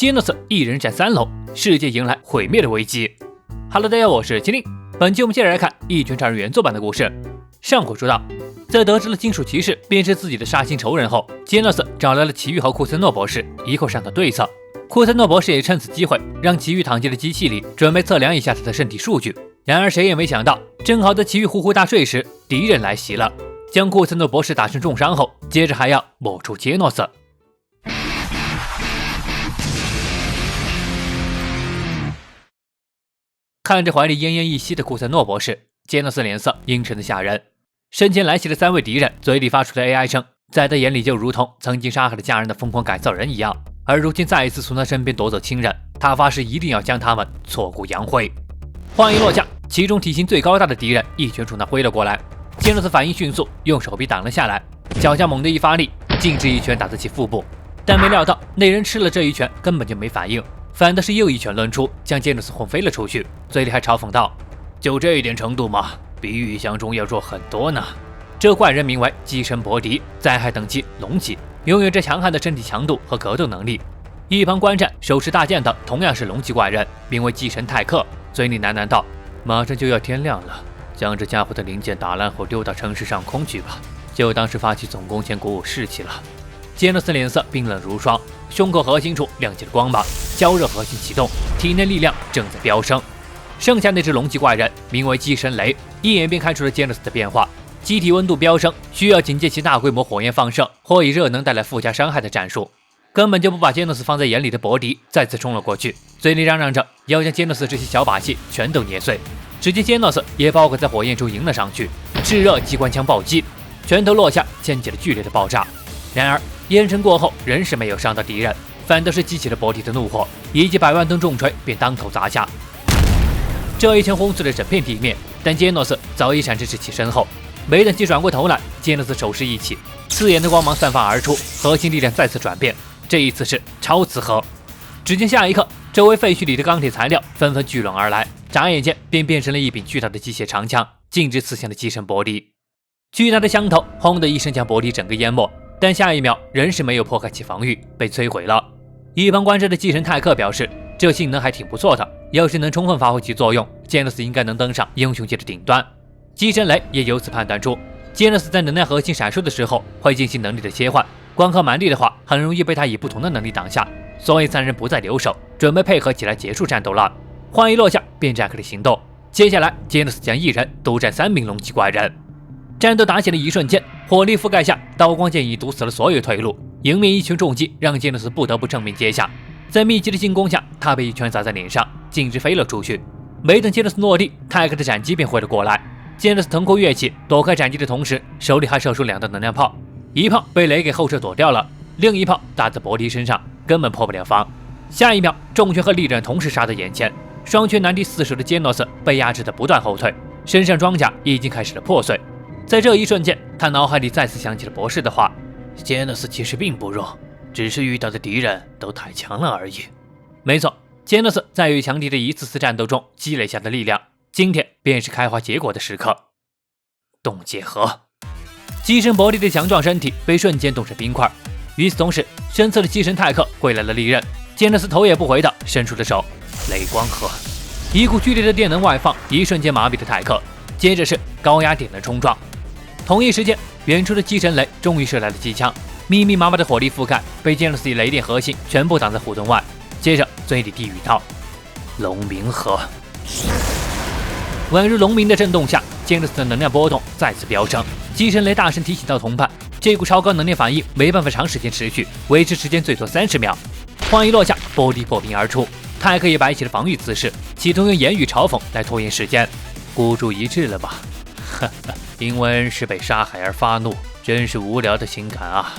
杰诺斯一人占3楼，世界迎来毁灭的危机。Hello， 大家好，我是麒麟。本期我们接着来看《一拳超人》原作版的故事。上回说到，在得知了金属骑士便是自己的杀心仇人后，杰诺斯找来了奇遇和库森诺博士，一块商讨对策。库森诺博士也趁此机会让奇遇躺进了机器里，准备测量一下他的身体数据。然而谁也没想到，正好在奇遇呼呼大睡时，敌人来袭了，将库森诺博士打成重伤后，接着还要抹除杰诺斯。看着怀里奄奄一息的库森诺博士，杰诺斯脸色阴沉的吓人。身前来袭的3位敌人嘴里发出的 AI 声，在他眼里就如同曾经杀害了家人的疯狂改造人一样，而如今再一次从他身边夺走亲人，他发誓一定要将他们挫骨扬灰。话音落下，其中体型最高大的敌人一拳冲他挥了过来，杰诺斯反应迅速，用手臂挡了下来，脚下猛地一发力，径直一拳打在其腹部，但没料到那人吃了这一拳根本就没反应，反倒是又一拳抡出，将杰诺斯轰飞了出去，嘴里还嘲讽道：就这一点程度吗？比预想中要弱很多呢。这怪人名为机神伯迪，灾害等级龙级，拥有着强悍的身体强度和格斗能力。一旁观战手持大剑的同样是龙级怪人，名为机神泰克，嘴里喃喃道：马上就要天亮了，将这家伙的零件打烂后丢到城市上空去吧，就当是发起总攻前鼓舞士气了。杰诺斯脸色冰冷如霜，胸口核心处亮起了光芒，焦热核心启动，体内力量正在飙升。剩下那只龙级怪人名为机神雷，一眼便看出了杰诺斯的变化，机体温度飙升，需要警戒其大规模火焰放射或以热能带来附加伤害的战术。根本就不把杰诺斯放在眼里的伯迪再次冲了过去，嘴里嚷嚷着要将杰诺斯这些小把戏全都捏碎。只见杰诺斯也包裹在火焰中迎了上去，炙热机关枪暴击，拳头落下掀起了剧烈的爆炸。然而烟尘过后，仍是没有伤到敌人，反倒是激起了伯迪的怒火，以及100万吨重锤便当头砸下。这一拳轰碎了整片地面，但杰诺斯早已闪至其身后。没等其转过头来，杰诺斯手势一起，刺眼的光芒散发而出，核心力量再次转变，这一次是超磁核。只见下一刻，周围废墟里的钢铁材料纷纷聚拢而来，眨眼间便变成了一柄巨大的机械长枪，径直刺向了机神伯迪。巨大的枪头轰的一声将伯迪整个淹没，但下一秒仍是没有破开其防御，被摧毁了。一旁观战的机神泰克表示，这性能还挺不错的，要是能充分发挥其作用，杰诺斯应该能登上英雄界的顶端。机神雷也由此判断出，杰诺斯在能量核心闪烁的时候会进行能力的切换，光靠蛮力的话很容易被他以不同的能力挡下，所以3人不再留守，准备配合起来结束战斗了。话一落下，便展开了行动。接下来杰诺斯将一人独占3名龙级怪人。战斗打起的一瞬间，火力覆盖下，刀光剑影堵死了所有退路，迎面一拳重击让杰诺斯不得不正面接下。在密集的进攻下，他被一拳砸在脸上，径直飞了出去。没等杰诺斯落地，泰克的斩击便挥了过来。杰诺斯腾空跃起，躲开斩击的同时，手里还射出2道能量炮，一炮被雷给后撤躲掉了，另一炮打在伯迪身上，根本破不了防。下一秒，重拳和利刃同时杀在眼前，双拳难敌4手的杰诺斯被压制的不断后退，身上装甲已经开始了破碎。在这一瞬间，他脑海里再次想起了博士的话：杰诺斯其实并不弱，只是遇到的敌人都太强了而已。没错，杰诺斯在与强敌的一次次战斗中积累下的力量，今天便是开花结果的时刻。冻结核，机神伯迪的强壮身体被瞬间冻成冰块。与此同时，身侧的机神泰克挥来了利刃，杰诺斯头也不回的伸出了手，雷光核，一股剧烈的电能外放，一瞬间麻痹了泰克，接着是高压电能冲撞。同一时间，远处的机神雷终于射来了机枪，密密麻麻的火力覆盖，被杰诺斯以雷电核心全部挡在护盾外。接着嘴里低语道：龙鸣核。宛如龙鸣的震动下，杰诺斯的能量波动再次飙升。机神雷大声提醒到同伴，这股超高能量反应没办法长时间持续，维持时间最多30秒。话一落下，伯迪破冰而出，泰克也摆起了防御姿势，企图用言语嘲讽来拖延时间。孤注一掷了吧？呵呵，因为恩师被杀害而发怒，真是无聊的情感啊！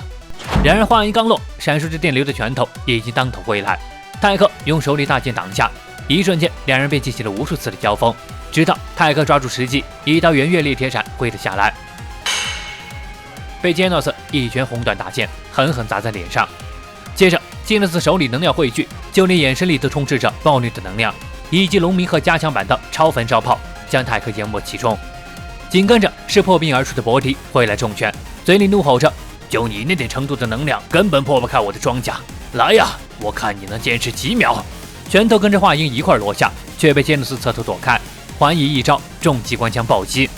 然而话音刚落，闪烁着电流的拳头已经当头挥来，泰克用手里大剑挡下，一瞬间2人便进行了无数次的交锋，直到泰克抓住时机，一刀圆月裂铁斩挥了下来，被杰诺斯一拳轰断大剑，狠狠砸在脸上。接着杰诺斯手里能量汇聚，就连眼神里都充斥着暴虐的能量，以及龙鸣和加强版的超焚烧炮将泰克淹没其中。紧跟着是破冰而出的伯迪挥来重拳，嘴里怒吼着：就你那点程度的能量，根本破不开我的装甲，来呀，我看你能坚持几秒。拳头跟着话音一块落下，却被杰诺斯侧头躲开，还以一招重机关枪暴击。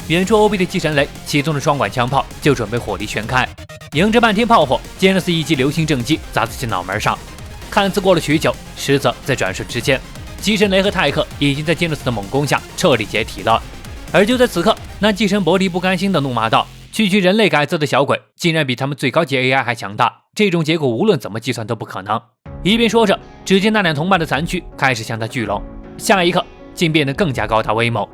远处 OB 的击神雷启动了双管枪炮，就准备火力全开。迎着漫天炮火，杰诺斯一记流星正击砸在其脑门上。看似过了许久，实则在转瞬之间，击神雷和泰克已经在杰诺斯的猛攻下彻底解体了。而就在此刻，那继承伯利不甘心的怒骂道：“区区人类改造的小鬼，竟然比他们最高级 AI 还强大，这种结果无论怎么计算都不可能。”一边说着，只见那两同伴的残躯开始向他聚拢，下一刻竟变得更加高大威猛。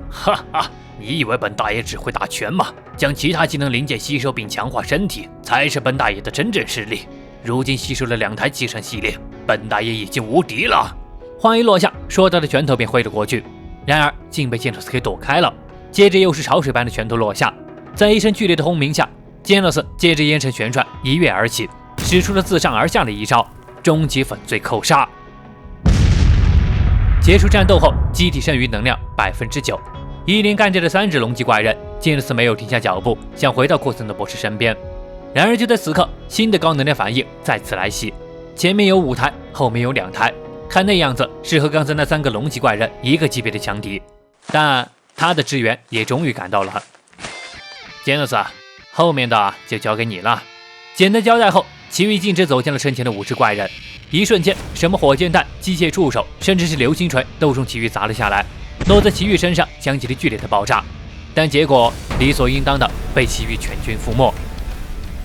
哈哈，你以为本大爷只会打拳吗？将其他技能零件吸收并强化身体，才是本大爷的真正实力。如今吸收了2台机神系列，本大爷已经无敌了。话一落下，说到的拳头便挥了过去，然而竟被杰诺斯给躲开了。接着又是潮水般的拳头落下，在一声剧烈的轰鸣下，杰诺斯借着烟尘旋转一跃而起，使出了自上而下的一招终极粉碎扣杀。结束战斗后，机体剩余能量9%。一连干掉了3只龙级怪人，杰诺斯没有停下脚步，想回到库森的博士身边。然而就在此刻，新的高能量反应再次来袭，前面有5台，后面有2台，看那样子是和刚才那3个龙级怪人一个级别的强敌。但他的支援也终于赶到了。杰诺斯，后面的就交给你了。简单交代后，奇遇径直走向了身前的5只怪人。一瞬间，什么火箭弹、机械触手，甚至是流星锤都从奇遇砸了下来，落在奇遇身上，响起了剧烈的爆炸。但结果理所应当的被奇遇全军覆没。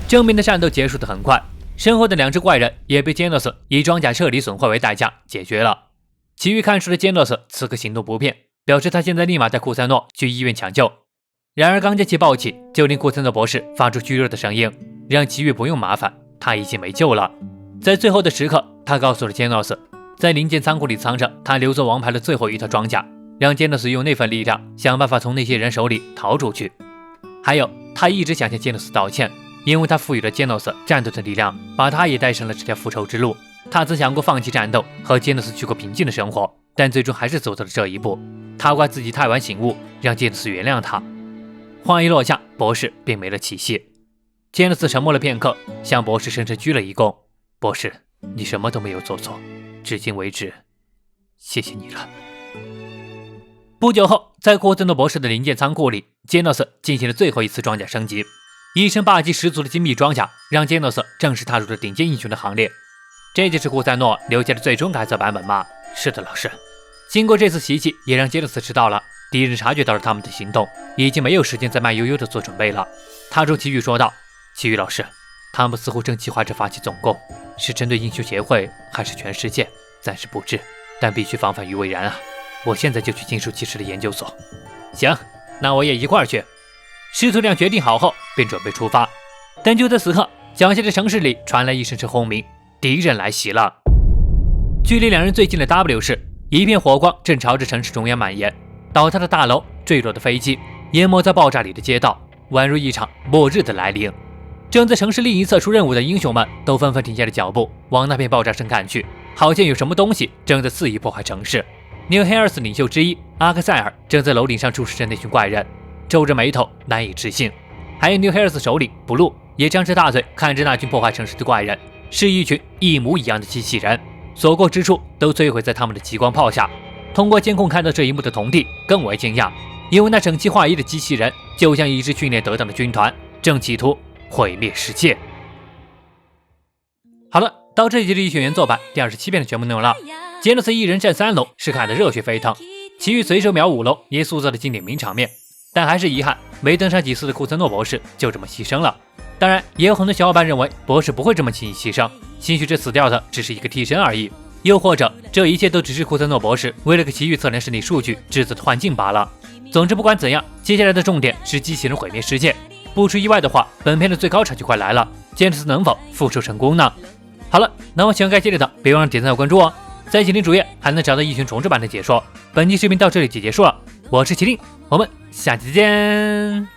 正面的战斗结束得很快，身后的2只怪人也被杰诺斯以装甲彻底损坏为代价解决了。奇遇看出了杰诺斯此刻行动不便，表示他现在立马带库塞诺去医院抢救。然而刚将其抱起，就令库塞诺博士发出虚弱的声音，让奇遇不用麻烦，他已经没救了。在最后的时刻，他告诉了杰诺斯，在零件仓库里藏着他留作王牌的最后一套装甲，让杰诺斯用那份力量想办法从那些人手里逃出去。还有，他一直想向杰诺斯道歉，因为他赋予了杰诺斯战斗的力量，把他也带上了这条复仇之路。他曾想过放弃战斗，和杰诺斯去过平静的生活，但最终还是走到了这一步。他怪自己太晚醒悟，让杰诺斯原谅他。话一落下，博士便没了气息。杰诺斯沉默了片刻，向博士深深鞠了一躬。博士，你什么都没有做错，至今为止，谢谢你了。不久后，在库森诺博士的零件仓库里，杰诺斯进行了最后一次装甲升级。一身霸气十足的精密装甲，让杰诺斯正式踏入了顶尖英雄的行列。这就是库塞诺留下的最终改造版本吗？是的，老师。经过这次袭击，也让杰诺斯知道了敌人察觉到了他们的行动，已经没有时间再慢悠悠地做准备了。他冲奇遇说道：“奇遇老师，他们似乎正计划着发起总攻，是针对英雄协会还是全世界？暂时不知，但必须防范于未然啊！我现在就去金属骑士的研究所。”行，那我也一块儿去。师徒俩决定好后，便准备出发。但就在此刻，脚下的城市里传来一声声轰鸣，敌人来袭了。距离2人最近的 W 市，一片火光正朝着城市中央蔓延，倒塌的大楼、坠落的飞机，淹没在爆炸里的街道，宛如一场末日的来临。正在城市另一侧出任务的英雄们都纷纷停下了脚步，往那片爆炸声看去，好像有什么东西正在肆意破坏城市。纽黑尔斯领袖之一阿克塞尔正在楼顶上注视着那群怪人，皱着眉头难以置信。还有纽黑尔斯首领布鲁也张着大嘴看着那群破坏城市的怪人，是一群一模一样的机器人，所过之处都摧毁在他们的激光炮下。通过监控看到这一幕的童弟更为惊讶，因为那整齐划一的机器人就像一支训练得当的军团，正企图毁灭世界。好了，到这里就是《异血原作版》第27篇的全部内容了。杰诺斯一人战3楼是看得热血沸腾，其余随手秒5楼也塑造了经典名场面，但还是遗憾没登上几次的库森诺博士就这么牺牲了。当然，也有很多小伙伴认为博士不会这么轻易牺牲，兴许这死掉的只是一个替身而已，又或者这一切都只是库森诺博士为了给奇遇测量身体数据制造的幻境罢了。总之不管怎样，接下来的重点是机器人毁灭世界。不出意外的话，本片的最高潮就快来了，杰诺斯能否复仇成功呢？好了，那么喜欢该系列的别忘了点赞和关注哦。在麒麟主页还能找到异形重置版的解说。本期视频到这里就结束了，我是麒麟，我们下期再见。